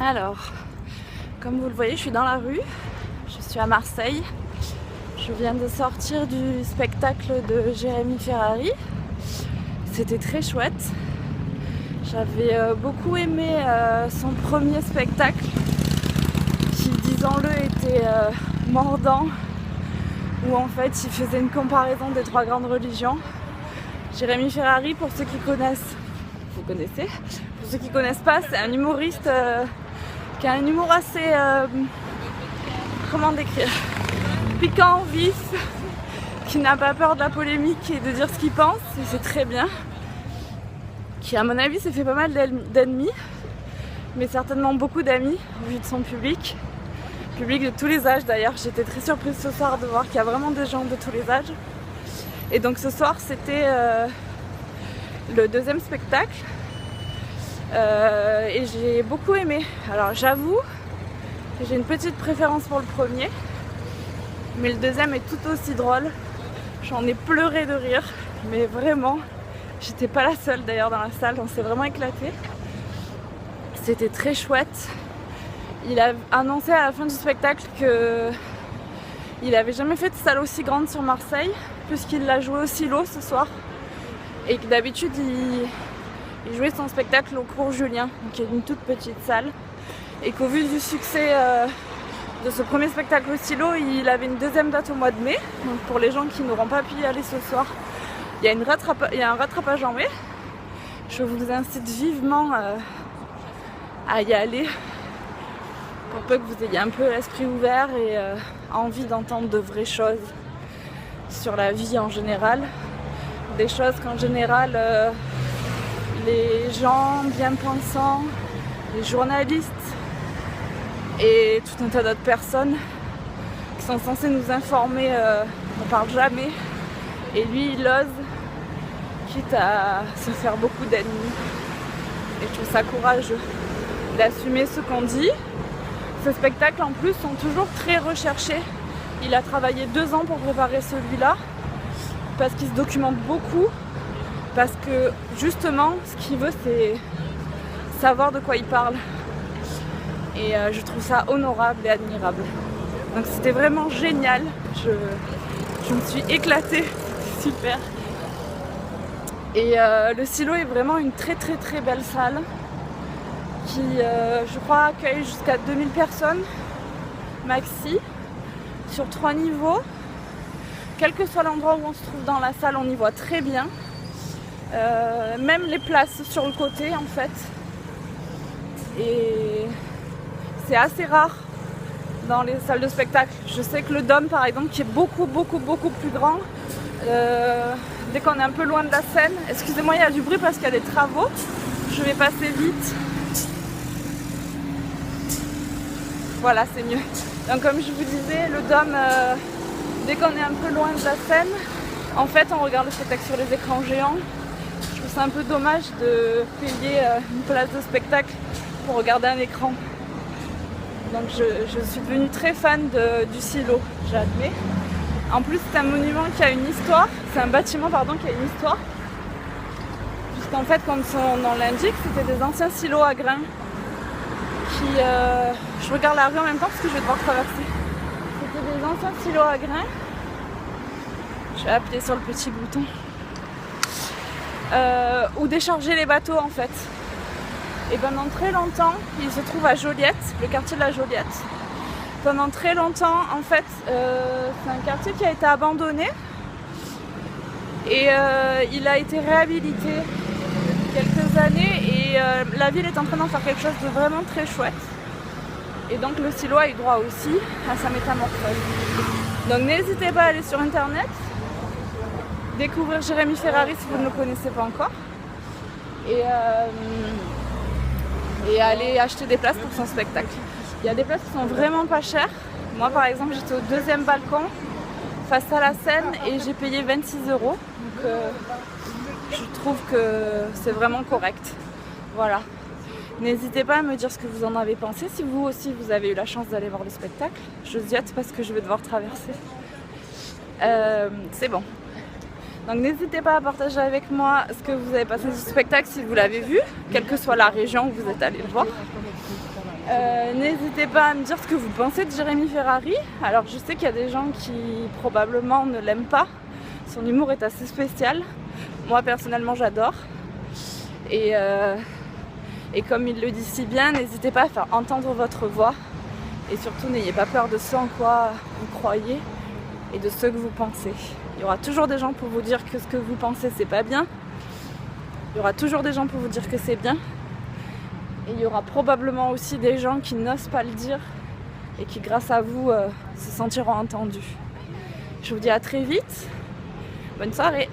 Alors, comme vous le voyez, je suis dans la rue, je suis à Marseille. Je viens de sortir du spectacle de Jérémy Ferrari. C'était très chouette. J'avais beaucoup aimé son premier spectacle qui, disons-le, était mordant, où en fait il faisait une comparaison des trois grandes religions. Jérémy Ferrari, pour ceux qui connaissent, vous connaissez. Pour ceux qui connaissent pas, c'est un humoriste qui a un humour assez, comment décrire, piquant, vif, qui n'a pas peur de la polémique et de dire ce qu'il pense, et c'est très bien. Qui, à mon avis, s'est fait pas mal d'ennemis, mais certainement beaucoup d'amis, vu de son public de tous les âges d'ailleurs. J'étais très surprise ce soir de voir qu'il y a vraiment des gens de tous les âges. Et donc ce soir, c'était le deuxième spectacle, et j'ai beaucoup aimé. Alors j'avoue que j'ai une petite préférence pour le premier, mais le deuxième est tout aussi drôle. J'en ai pleuré de rire, mais vraiment, j'étais pas la seule d'ailleurs dans la salle, on s'est vraiment éclaté. C'était très chouette. Il a annoncé à la fin du spectacle qu'il n'avait jamais fait de salle aussi grande sur Marseille, puisqu'il l'a joué au Silo ce soir. Et que d'habitude, il jouait son spectacle au Cours Julien, qui est une toute petite salle. Et qu'au vu du succès de ce premier spectacle au Silo, il avait une deuxième date au mois de mai. Donc pour les gens qui n'auront pas pu y aller ce soir, il y a un rattrapage en mai. Je vous incite vivement à y aller, pour peu que vous ayez un peu l'esprit ouvert et envie d'entendre de vraies choses sur la vie en général. Des choses qu'en général les gens bien pensants, les journalistes et tout un tas d'autres personnes qui sont censés nous informer ne parlent jamais. Et lui, il ose, quitte à se faire beaucoup d'ennemis. Et je trouve ça courageux d'assumer ce qu'on dit. Ces spectacles en plus sont toujours très recherchés. Il a travaillé 2 ans pour préparer celui-là, parce qu'il se documente beaucoup, parce que justement ce qu'il veut c'est savoir de quoi il parle. Et je trouve ça honorable et admirable. Donc c'était vraiment génial, je me suis éclatée, super. Et le Silo est vraiment une très très très belle salle qui, je crois, accueille jusqu'à 2000 personnes maxi, sur 3 niveaux. Quel que soit l'endroit où on se trouve dans la salle, on y voit très bien. Même les places sur le côté en fait. Et c'est assez rare dans les salles de spectacle. Je sais que le Dôme par exemple, qui est beaucoup plus grand, dès qu'on est un peu loin de la scène, excusez-moi, il y a du bruit parce qu'il y a des travaux, je vais passer vite. Voilà, c'est mieux. Donc comme je vous disais, le Dôme, dès qu'on est un peu loin de la scène, en fait on regarde le spectacle sur les écrans géants. Je trouve ça un peu dommage de payer une place de spectacle pour regarder un écran. Donc je suis devenue très fan du Silo, j'admets. En plus c'est un monument qui a une histoire, c'est un bâtiment pardon qui a une histoire. Puisqu'en fait comme son nom l'indique, c'était des anciens silos à grains qui... je regarde la rue en même temps parce que je vais devoir traverser. C'était des anciens silos à grains. Je vais appuyer sur le petit bouton. Où décharger les bateaux en fait. Et pendant très longtemps, il se trouve à Joliette, le quartier de la Joliette. Pendant très longtemps, en fait, c'est un quartier qui a été abandonné et il a été réhabilité depuis quelques années et la ville est en train d'en faire quelque chose de vraiment très chouette. Et donc le Silo a eu droit aussi à sa métamorphose. Donc n'hésitez pas à aller sur internet, découvrir Jérémy Ferrari si vous ne le connaissez pas encore et aller acheter des places pour son spectacle. Il y a des places qui sont vraiment pas chères. Moi par exemple j'étais au 2e balcon face à la scène et j'ai payé 26 €. Donc je trouve que c'est vraiment correct. Voilà. N'hésitez pas à me dire ce que vous en avez pensé si vous aussi vous avez eu la chance d'aller voir le spectacle. Je ziote parce que je vais devoir traverser. C'est bon. Donc n'hésitez pas à partager avec moi ce que vous avez passé du spectacle si vous l'avez vu, quelle que soit la région où vous êtes allé le voir. N'hésitez pas à me dire ce que vous pensez de Jérémy Ferrari. Alors je sais qu'il y a des gens qui probablement ne l'aiment pas. Son humour est assez spécial. Moi personnellement j'adore. Et comme il le dit si bien, n'hésitez pas à faire entendre votre voix. Et surtout n'ayez pas peur de ce en quoi vous croyez et de ce que vous pensez. Il y aura toujours des gens pour vous dire que ce que vous pensez c'est pas bien. Il y aura toujours des gens pour vous dire que c'est bien. Et il y aura probablement aussi des gens qui n'osent pas le dire et qui grâce à vous se sentiront entendus. Je vous dis à très vite. Bonne soirée.